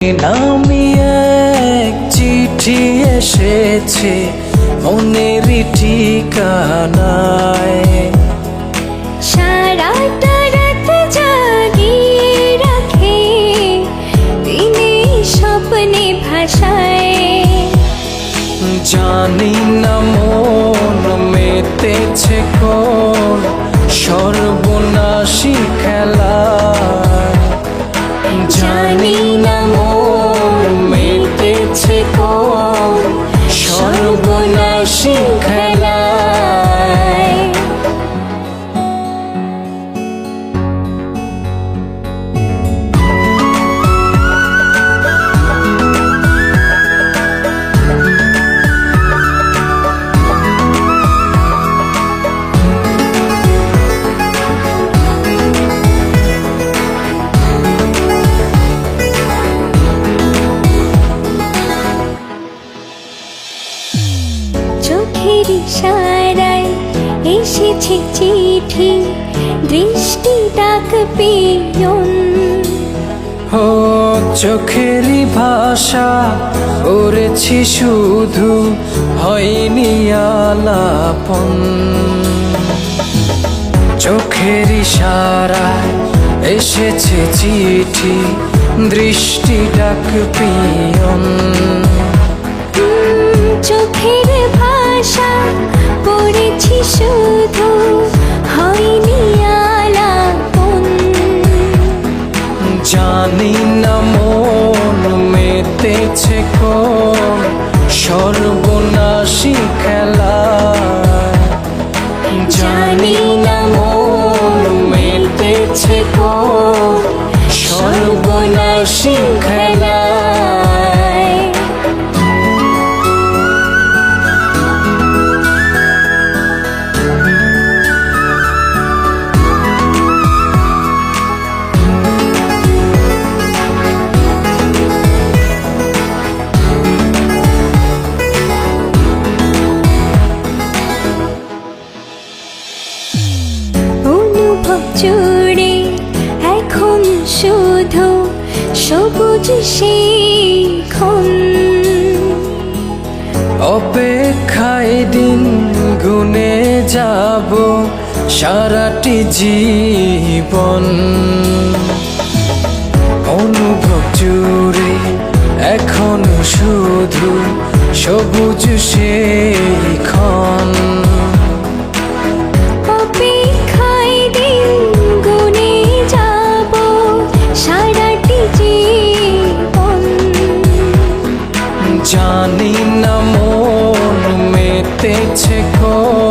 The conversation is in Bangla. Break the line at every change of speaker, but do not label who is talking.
নামি এক চিঠি এসেছে মনেরই ঠিকানায়।
সারাটা রাত জাগিয়ে রাখে দিনে স্বপ্নে ভাষায়।
জানি না মন মেতেছে কোন সর্বনাশী খেলায়। জানি না মন মেতেছে কোন সর্বনাশী খেলায়।
চোখের ইশারায় এসেছে চিঠি, দৃষ্টি ডাক পিয়ন।
ও চোখেরই ভাষা করেছি শুধু, হয়নি আলাপন। চোখের ইশারায় এসেছে চিঠি, দৃষ্টি ডাক পিয়ন।
চোখের ভাষা পড়েছি শুধু, হয়নি আলাপন।
জানি না মন মেতেছে কোন সর্বনাশী খেলায়। জানি না মন মেতেছে কোন সর্বনাশী খেলায়।
অনুভব জুড়ে এখন শুধু সবুজ শিখন।
অপেক্ষায় দিন গুনে যাব সারাটি জীবন। অনুভব জুড়ে এখন শুধু সবুজ শিখন।
অপেক্ষায় দিন গুনে যাব সারাটি জীবন।
জানি না মন মেতেছে কোন